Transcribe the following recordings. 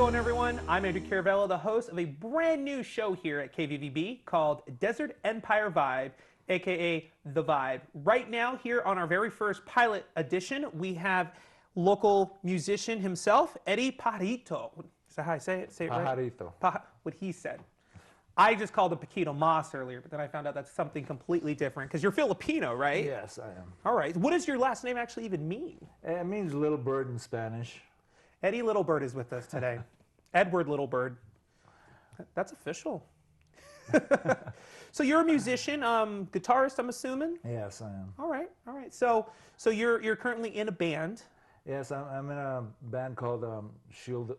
going, everyone? I'm Victorville, the host of a brand new show here at KVVB called Desert Empire Vibe, aka The Vibe. Right now, here on our very first pilot edition, we have local musician himself, Eddie Pajarito. Is that how I say it? Say it right? Pajarito. What he said. I just called him Paquito Mas earlier, but then I found out that's something completely different because you're Filipino, right? Yes, I am. All right. What does your last name actually even mean? It means little bird in Spanish. Eddie Littlebird is with us today. Edward Littlebird. That's official. So you're a musician, guitarist, I'm assuming? Yes, I am. All right, all right. So you're currently in a band. Yes, I'm in a band called Shield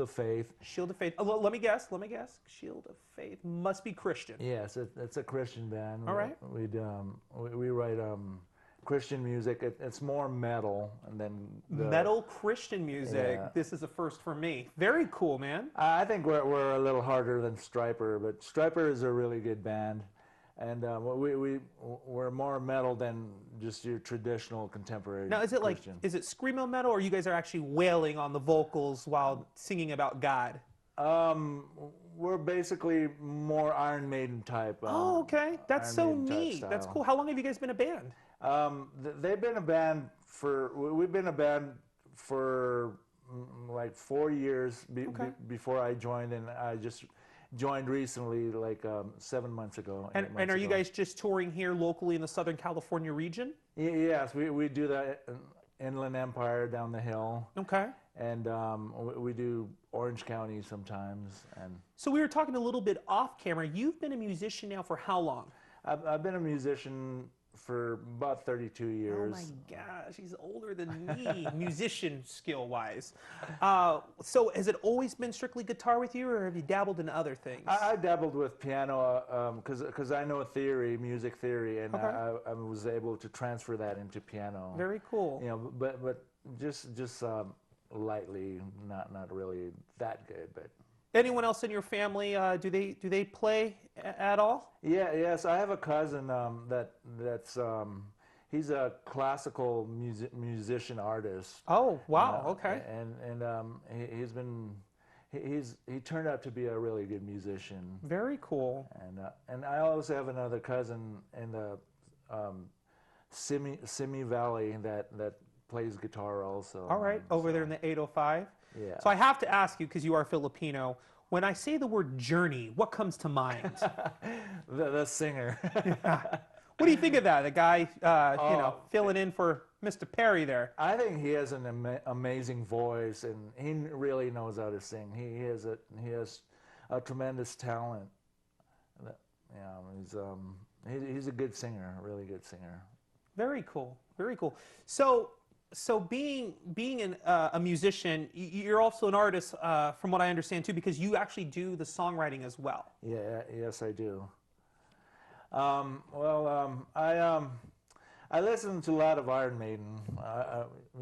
of Faith. Shield of Faith. Oh, let me guess. Shield of Faith must be Christian. Yes, it's a Christian band. All right. We write Christian music. It's more metal, and then metal Christian music. Yeah. This is a first for me. Very cool, man. I think we're a little harder than Stryper, but Stryper is a really good band, and we're more metal than just your traditional contemporary. Now, is it Christian. is it screamo metal, or you guys are actually wailing on the vocals while singing about God? We're basically more Iron Maiden type. Oh, okay. That's so neat. That's cool. How long have you guys been a band? They've been a band we've been a band for like 4 years before I joined, and I just joined recently, like 7 months ago. And are you guys just touring here locally in the Southern California region? Yes, we do that Inland Empire down the hill. Okay. And we do Orange County sometimes. And so we were talking a little bit off camera. You've been a musician now for how long? I've been a musician for about 32 years. Oh my gosh, he's older than me, musician skill-wise. So has it always been strictly guitar with you, or have you dabbled in other things? I dabbled with piano because I know music theory, and I was able to transfer that into piano. Very cool. You know, but just lightly, not really that good, but. Anyone else in your family, do they play at all? Yes, I have a cousin that's he's a classical musician artist. Oh, wow, okay. And he turned out to be a really good musician. Very cool. And I also have another cousin in the Simi Valley that plays guitar also. All right, over there in the 805. Yeah. So I have to ask you, because you are Filipino, when I say the word journey, what comes to mind? the singer. Yeah. What do you think of that? The guy, filling in for Mr. Perry there. I think he has an amazing voice, and he really knows how to sing. He has a tremendous talent. He's a good singer, a really good singer. Very cool. Very cool. So being a musician, you're also an artist, from what I understand too, because you actually do the songwriting as well. Yeah, yes, I do. I listen to a lot of Iron Maiden.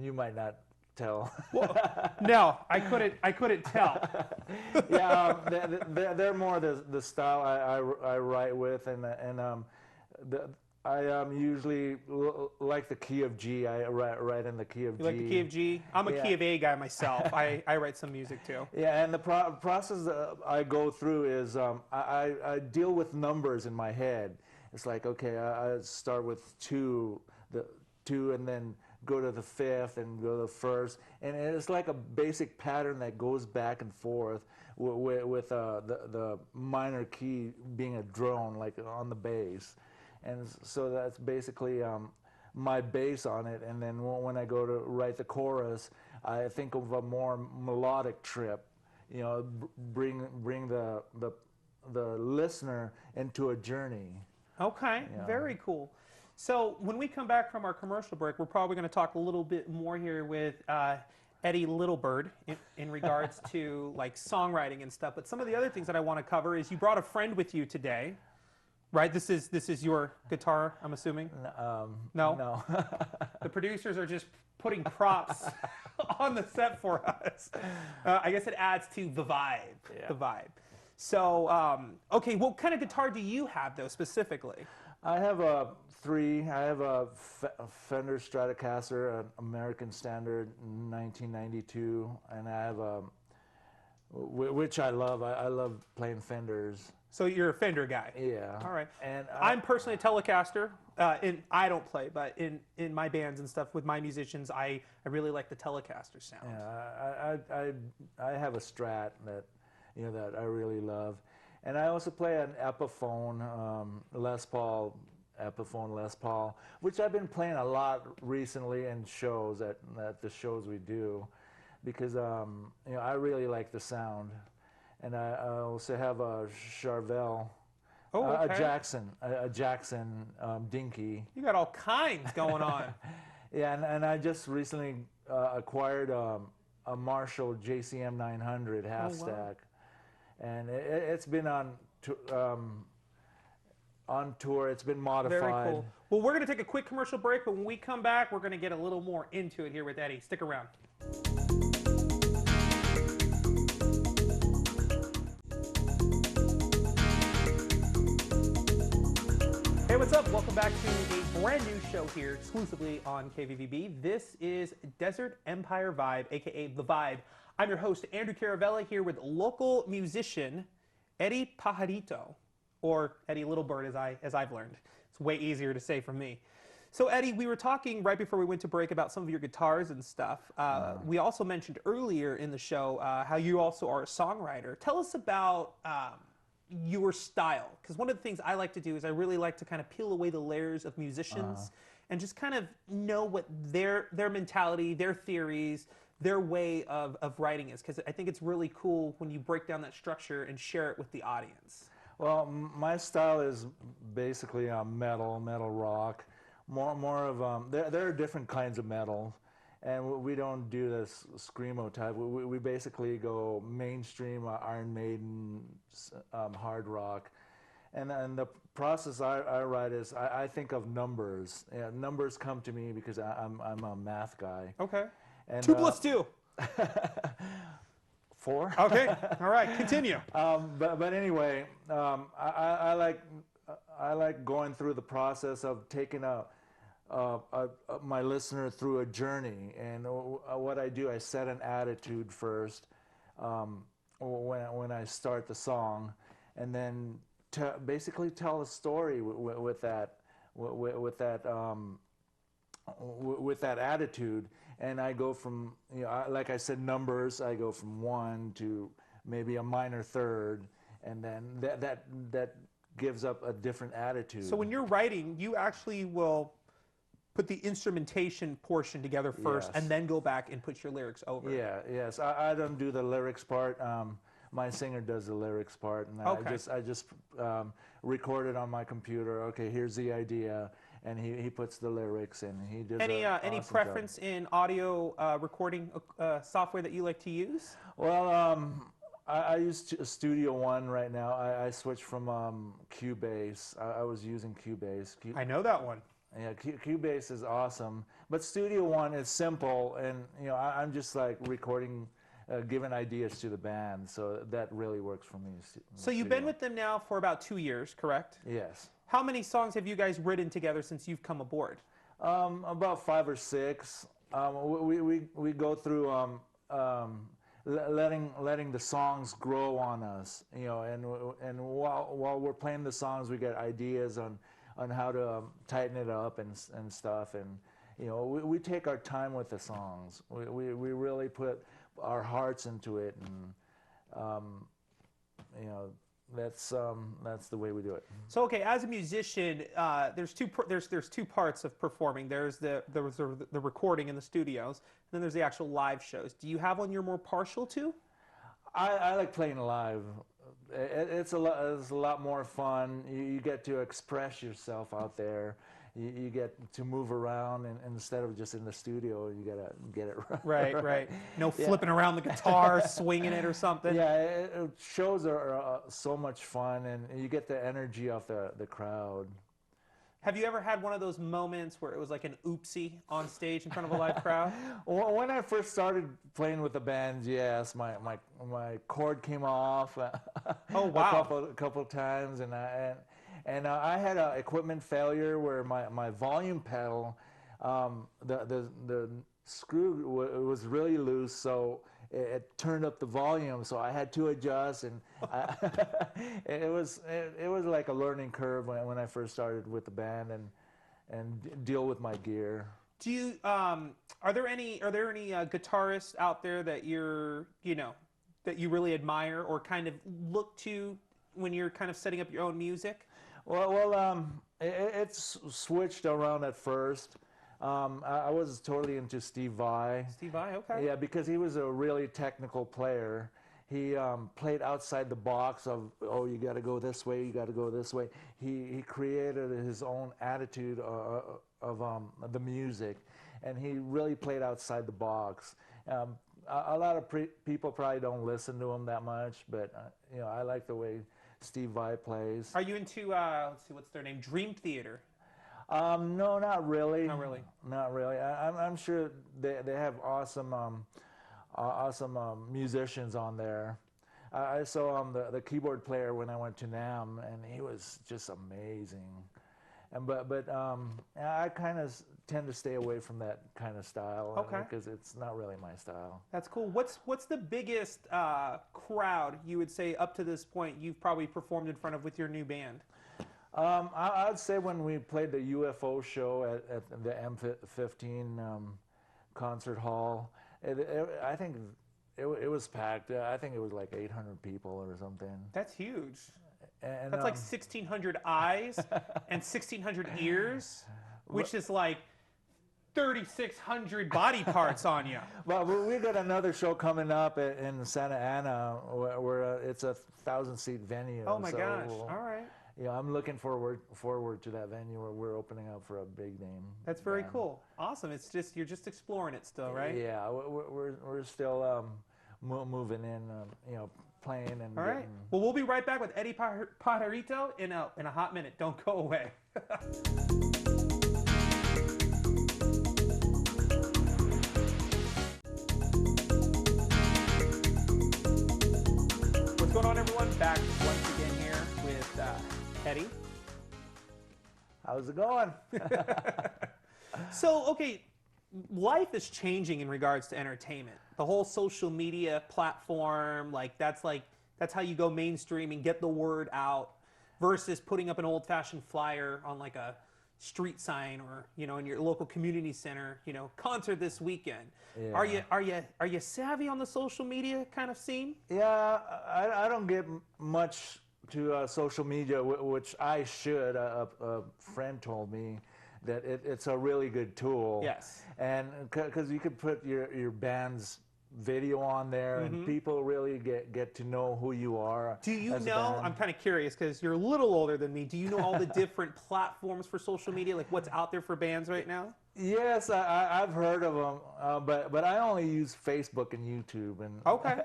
You might not tell. Well, no, I couldn't tell. Yeah, they're more the style I write with, and I usually like the key of G. I write in the key of G. You like the key of G? I'm a key of A guy myself. I write some music too. Yeah, and the process I go through is I deal with numbers in my head. It's like, okay, I start with two, and then go to the fifth and go to the first, and it's like a basic pattern that goes back and forth with the minor key being a drone, like on the bass. And so that's basically my bass on it. And then when I go to write the chorus, I think of a more melodic trip. You know, bring the listener into a journey. Okay, very cool. So when we come back from our commercial break, we're probably going to talk a little bit more here with Eddie Littlebird in regards to like songwriting and stuff. But some of the other things that I want to cover is you brought a friend with you today. Right, this is your guitar, I'm assuming? No? No. The producers are just putting props on the set for us. I guess it adds to the vibe. Yeah. The vibe. So, okay, what kind of guitar do you have, though, specifically? I have three. I have a Fender Stratocaster, an American Standard 1992, and I have which I love. I love playing Fenders. So you're a Fender guy. Yeah. All right. And I'm personally a Telecaster. I don't play, but in my bands and stuff with my musicians, I really like the Telecaster sound. Yeah, I have a Strat that that I really love, and I also play an Epiphone, Les Paul Epiphone Les Paul, which I've been playing a lot recently in shows at the shows we do, because I really like the sound. And I also have a Charvel, a Jackson Dinky. You got all kinds going on. Yeah, and I just recently acquired a Marshall JCM 900 half stack, and it's been on tour. It's been modified. Very cool. Well, we're going to take a quick commercial break, but when we come back, we're going to get a little more into it here with Eddie. Stick around. Hey, what's up? Welcome back to a brand new show here exclusively on KVVB. This is Desert Empire Vibe, aka The Vibe. I'm your host, Andrew Caravella, here with local musician Eddie Pajarito, or Eddie Littlebird, as I've learned. It's way easier to say from me. So Eddie, we were talking right before we went to break about some of your guitars and stuff. We also mentioned earlier in the show how you also are a songwriter. Tell us about your style, because one of the things I like to do is I really like to kind of peel away the layers of musicians and just kind of know what their mentality, their theories, their way of writing is, because I think it's really cool when you break down that structure and share it with the audience. Well, my style is basically metal rock, more of there are different kinds of metal, and we don't do this screamo type. We basically go mainstream, Iron Maiden, hard rock, and the process I write is I think of numbers. Yeah, numbers come to me because I'm a math guy. Okay. And, 2 + 2. 4. Okay. All right. Continue. But anyway, I like going through the process of taking my listener through a journey, and what I do, I set an attitude first when I start the song, and then basically tell a story with that attitude. And I go from, like I said, numbers. I go from 1 to maybe a minor third, and then that gives up a different attitude. So when you're writing, you actually will put the instrumentation portion together first, Yes. and then go back and put your lyrics over. Yeah, yes. I don't do the lyrics part. My singer does the lyrics part, and Okay. I just record it on my computer. Okay, here's the idea, and he puts the lyrics, and he does Any awesome preference in audio recording software that you like to use? Well, I use Studio One right now. I switched from Cubase. I was using Cubase. I know that one. Yeah, Cubase is awesome, but Studio One is simple, and I'm just like recording, giving ideas to the band, so that really works for me. So you've been with them now for about 2 years, correct? Yes. How many songs have you guys written together since you've come aboard? About 5 or 6. We go through letting the songs grow on us, and while we're playing the songs, we get ideas on how to tighten it up and stuff, and we take our time with the songs. We really put our hearts into it, and that's the way we do it. So okay, as a musician, there's two parts of performing. There's the recording in the studios, and then there's the actual live shows. Do you have one you're more partial to? I like playing live. It's a lot more fun. You get to express yourself out there. You get to move around, and instead of just in the studio, you gotta get it right. Right. No flipping around the guitar, swinging it or something. Yeah, shows are so much fun, and you get the energy off the crowd. Have you ever had one of those moments where it was like an oopsie on stage in front of a live crowd? Well, when I first started playing with the band, yes, my cord came off. Oh wow! a couple times, and I had an equipment failure where my volume pedal, the screw was really loose, so it turned up the volume, so I had to adjust, and it was like a learning curve when I first started with the band and deal with my gear. Do you are there any guitarists out there that that you really admire or kind of look to when you're kind of setting up your own music? Well, it's switched around at first. I was totally into Steve Vai. Steve Vai, okay. Yeah, because he was a really technical player. He played outside the box of, oh, you got to go this way, you got to go this way. He created his own attitude of the music, and he really played outside the box. A lot of people probably don't listen to him that much, but I like the way Steve Vai plays. Are you into let's see, what's their name? Dream Theater? No, not really. Not really. Not really. I'm sure they have awesome musicians on there. I saw the keyboard player when I went to NAMM, and he was just amazing. And but I kind of tend to stay away from that kind of style, okay, because it's not really my style. That's cool. What's the biggest crowd you would say up to this point you've probably performed in front of with your new band? I'd say when we played the UFO show at the M15 concert hall, I think it was packed. I think it was like 800 people or something. That's huge. And, that's like 1,600 eyes and 1,600 ears, which is like 3,600 body parts on you. Well, we got another show coming up in Santa Ana where it's a 1,000-seat venue. Oh my gosh! All right. Yeah, I'm looking forward to that venue where we're opening up for a big name. That's very cool. Awesome. It's just you're just exploring it still, right? Yeah, we're still moving in, playing and. All right. Well, we'll be right back with Eddie Pajarito in a hot minute. Don't go away. What's going on, everyone? Back once again here with Eddie. How's it going? So, okay, life is changing in regards to entertainment. The whole social media platform, that's how you go mainstream and get the word out, versus putting up an old-fashioned flyer on like a street sign or in your local community center. Concert this weekend. Yeah. Are you savvy on the social media kind of scene? Yeah, I don't get much to social media, which I should. A friend told me that it's a really good tool. Yes. And because you could put your band's video on there, and people really get to know who you are. Do you know, I'm kind of curious because you're a little older than me, do you know all the different platforms for social media, like what's out there for bands right now? Yes, I've heard of them, but I only use Facebook and YouTube. And okay.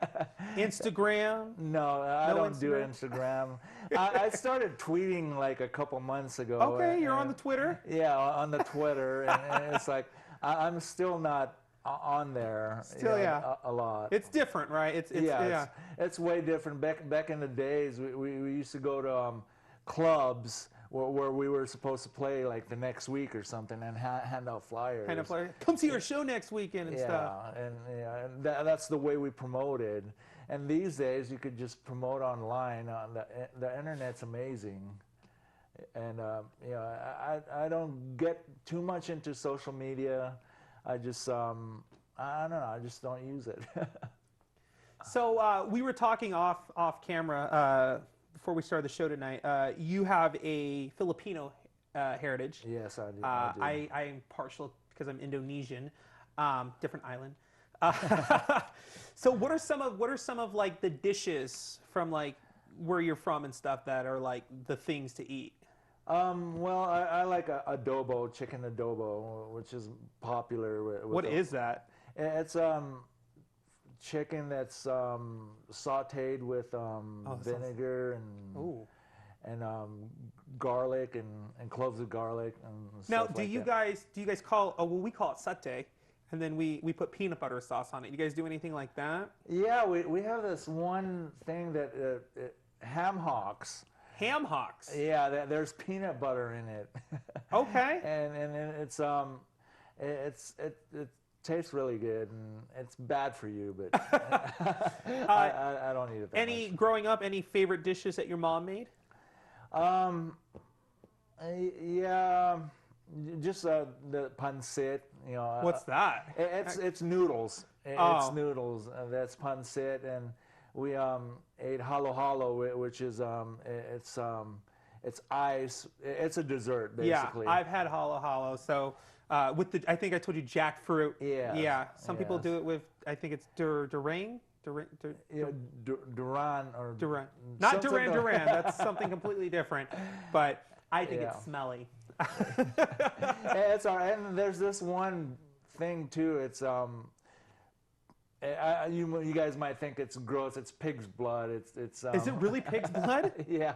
Instagram? No, I don't do Instagram. I started tweeting like a couple months ago. Okay, you're on the Twitter? Yeah, on the Twitter, and it's like I'm still not on there. Still, a lot. It's different, right? It's way different. Back in the days, we used to go to clubs where we were supposed to play like the next week or something and hand out flyers. Come see our show next weekend and stuff. And that's the way we promoted. And these days, you could just promote online. The internet's amazing. And I don't get too much into social media. I just I don't know. I just don't use it. So we were talking off camera before we started the show tonight. You have a Filipino heritage. Yes, I do. I am partial because I'm Indonesian, different island. So what are some of like the dishes from like where you're from and stuff that are like the things to eat? Well, I like adobo, chicken adobo, which is popular. What is that? It's chicken that's sautéed with vinegar and garlic and cloves of garlic and now, stuff do you guys call? Oh, well, we call it satay, and then we put peanut butter sauce on it. You guys do anything like that? Yeah, we have this one thing that ham hocks. Ham hocks. Yeah, there's peanut butter in it. Okay. and it's tastes really good, and it's bad for you, but I don't eat it that much. Growing up, any favorite dishes that your mom made? Yeah, just the pancit. You know, What's that? It's noodles. It's noodles. That's pancit, and we ate halo halo, which is it's ice. It's a dessert basically. Yeah, I've had halo halo. So with the, I think I told you jackfruit. Yeah. Yeah. Some people do it with, I think it's Duran. Duran or Duran. Not Duran Duran. That's something completely different. But I think it's smelly. It's all right. And there's this one thing too. It's you guys might think it's gross. It's pig's blood. It's Is it really pig's blood? Yeah,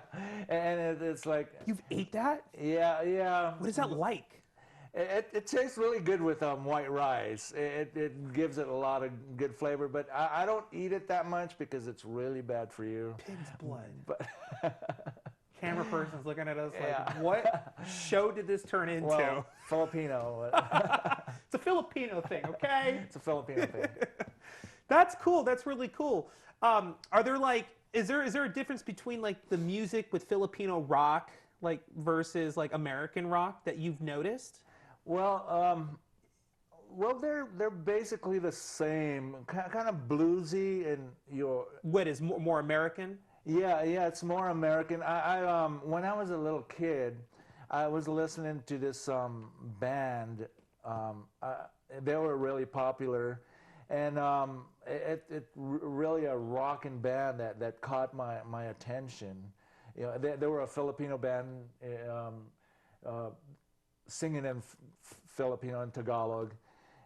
and it's like You've ate that? Yeah. What is that like? It tastes really good with white rice. It gives it a lot of good flavor, but I don't eat it that much because it's really bad for you. Pig's blood. But camera person's looking at us like, what show did this turn into? Well, Filipino. It's a Filipino thing, okay? It's a Filipino thing. That's cool. That's really cool. Are there like, is there a difference between like the music with Filipino rock like versus like American rock that you've noticed? Well, they're basically the same, kind of bluesy, and What is more American? Yeah, it's more American. I when I was a little kid, I was listening to this band. They were really popular, and it really a rocking band that caught my attention. You know, they were a Filipino band, singing in Filipino and Tagalog,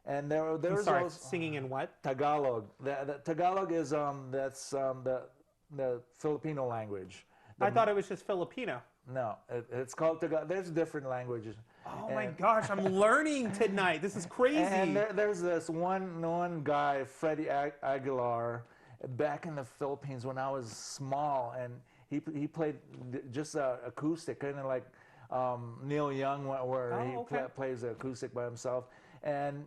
and there was sorry, singing in what? Tagalog. The Tagalog is that's the Filipino language. I thought it was just Filipino. No, it's called Tagalog. There's different languages. Oh my gosh, I'm learning tonight. This is crazy. And there's this one guy, Freddie Aguilar, back in the Philippines when I was small, and he played just acoustic, kind of like Neil Young, where he plays the acoustic by himself, and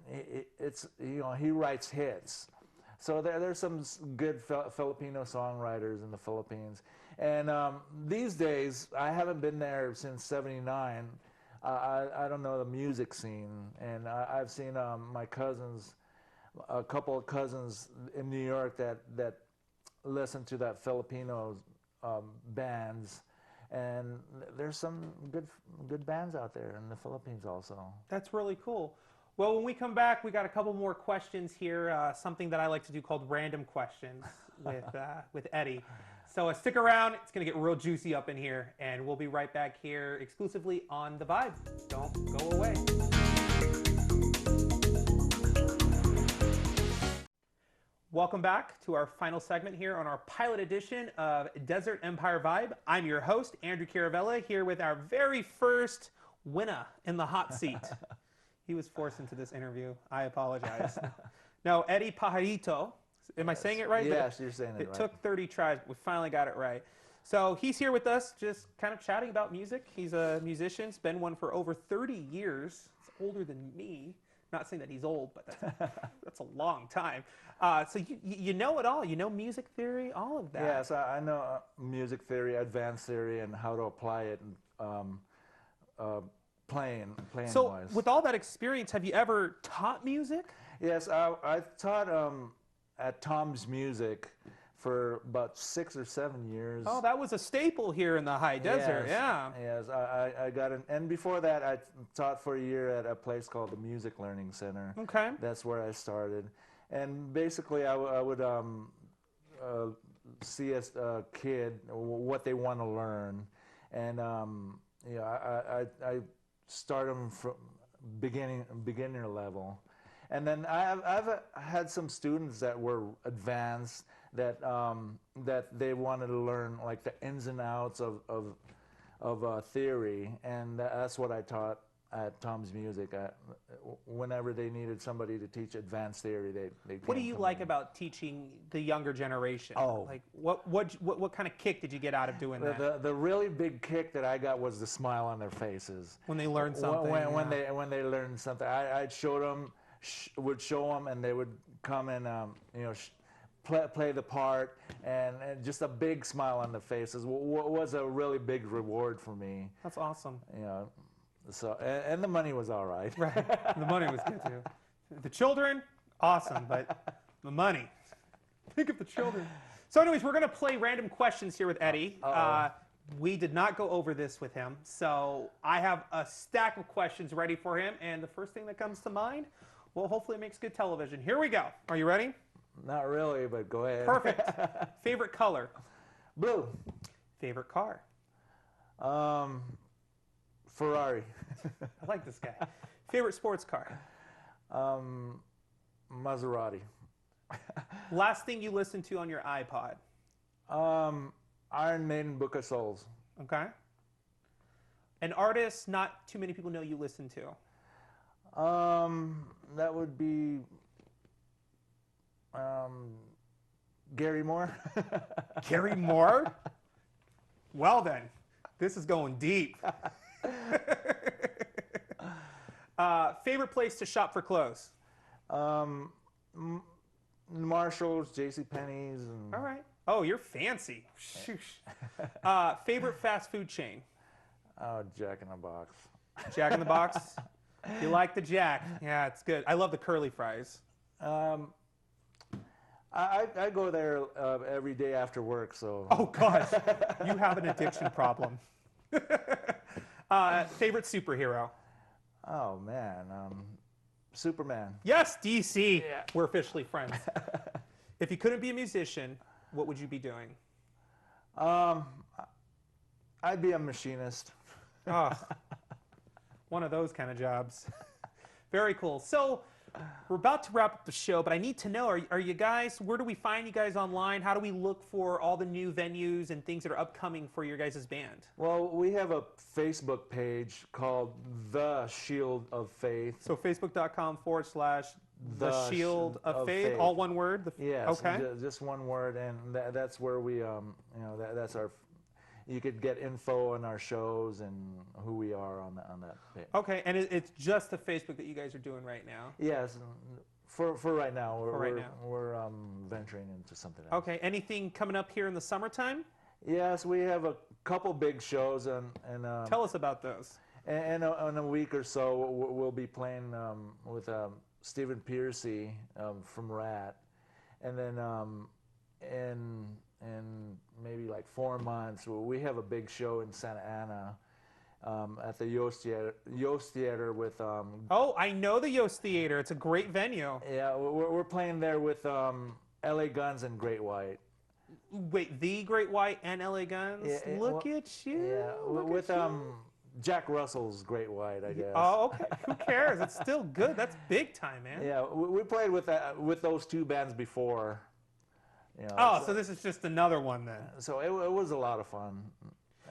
it's he writes hits. So there's some good Filipino songwriters in the Philippines, and these days I haven't been there since '79. I don't know the music scene, and I've seen my cousins, a couple of cousins in New York that listen to that Filipino bands. And there's some good bands out there in the Philippines also. That's really cool. Well, when we come back, we got a couple more questions here, something that I like to do called random questions with Eddie. So stick around. It's going to get real juicy up in here, and we'll be right back here exclusively on The Vibe. Don't go away. Welcome back to our final segment here on our pilot edition of Desert Empire Vibe. I'm your host, Andrew Caravella, here with our very first winner in the hot seat. He was forced into this interview. I apologize. No, Eddie Pajarito. Am I saying it right? Yes, you're saying it right. It took 30 tries, but we finally got it right. So he's here with us just kind of chatting about music. He's a musician. He's been one for over 30 years. He's older than me. Not saying that he's old, but that's a long time. So you know it all. You know music theory, all of that. Yes, I know music theory, advanced theory, and how to apply it playing So wise. with all that experience, have you ever taught music? Yes, I taught at Tom's Music for about 6 or 7 years. Oh, that was a staple here in the high desert. Yes, Yeah. Yes, I got an, and before that I taught for a year at a place called the Music Learning Center. Okay. That's where I started, and basically I would see a kid what they want to learn, and I start them from beginner level. And then I've had some students that were advanced that they wanted to learn like the ins and outs of theory, and that's what I taught at Tom's Music. Whenever they needed somebody to teach advanced theory, they What do you like about teaching the younger generation? Oh, like what kind of kick did you get out of doing that? The really big kick that I got was the smile on their faces When they learn something. When they learn something, I'd show would show them, and they would come and you know, play the part, and just a big smile on the faces was a really big reward for me. That's awesome. You know, so and the money was all right. Right. The money was good too. The children, awesome, but the money. Think of the children. So anyways, we're going to play random questions here with Eddie. We did not go over this with him, so I have a stack of questions ready for him, and the first thing that comes to mind, well, hopefully it makes good television. Here we go. Are you ready? Not really, but go ahead. Perfect. Favorite color? Blue. Favorite car? Ferrari. I like this guy. Favorite sports car? Maserati. Last thing you listened to on your iPod? Iron Maiden, Book of Souls. Okay. An artist not too many people know you listen to? That would be Gary Moore. Gary Moore? Well then, this is going deep. Favorite place to shop for clothes? Marshalls, JCPenney's. And... All right. Oh, you're fancy. Favorite fast food chain? Oh, Jack in the Box. Jack in the Box? You like the Jack? Yeah, it's good. I love the curly fries. I go there every day after work, so... Oh, gosh. You have an addiction problem. Favorite superhero? Oh, man. Superman. Yes, DC. Yeah. We're officially friends. If you couldn't be a musician, what would you be doing? I'd be a machinist. Oh, one of those kind of jobs. Very cool. So we're about to wrap up the show, but I need to know, are you guys, where do we find you guys online? How do we look for all the new venues and things that are upcoming for your guys' band? Well, we have a Facebook page called The Shield of Faith. So facebook.com/The Shield of Faith, all one word? Yes, okay. Just one word, and that's where we, you know, that's our, you could get info on our shows and who we are on that page. Okay, and it's just the Facebook that you guys are doing right now? Yes, for right now. We're venturing into something else. Okay, anything coming up here in the summertime? Yes, we have a couple big shows, and tell us about those. And in a week or so, we'll be playing with Stephen Piercy from Rat, and then in maybe like 4 months, we have a big show in Santa Ana at the Yost Theater with... oh, I know the Yost Theater. It's a great venue. Yeah, we're playing there with LA Guns and Great White. Wait, the Great White and LA Guns? Yeah, Look at you. Yeah, with Jack Russell's Great White, I guess. Oh, okay. Who cares? It's still good. That's big time, man. Yeah, we played with those two bands before. You know, oh, so this is just another one then. So it was a lot of fun.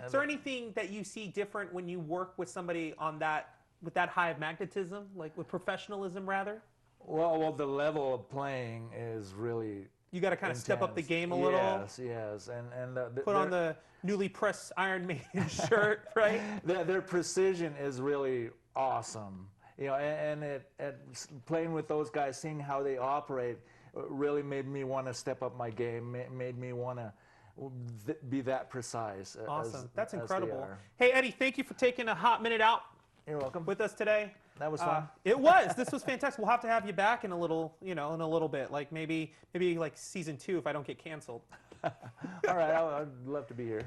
Is there anything that you see different when you work with somebody on with that high of magnetism, like with professionalism rather? Well, the level of playing is really... You got to kind of step up the game a little. Yes, and put on the newly pressed Iron Maiden shirt, right? Their precision is really awesome, you know, and playing with those guys, seeing how they operate, really made me want to step up my game. Made me want to be that precise. Awesome, that's incredible. Hey, Eddie, thank you for taking a hot minute out. You're welcome. With us today. That was fun. It was. This was fantastic. We'll have to have you back in a little, in a little bit, like maybe like season 2 if I don't get canceled. All right, I'd love to be here.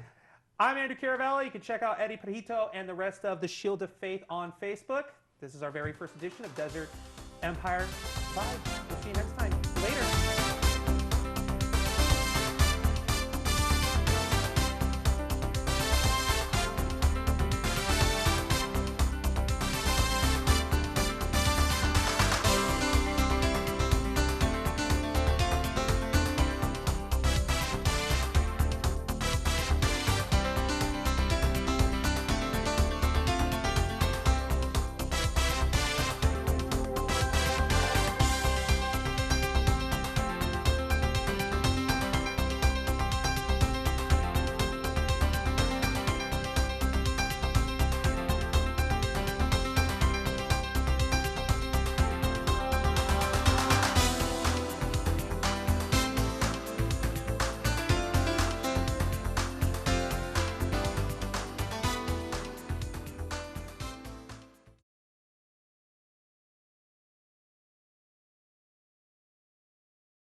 I'm Andrew Caravelli. You can check out Eddie Pajarito and the rest of the Shield of Faith on Facebook. This is our very first edition of Desert Empire Live. We'll see you next time.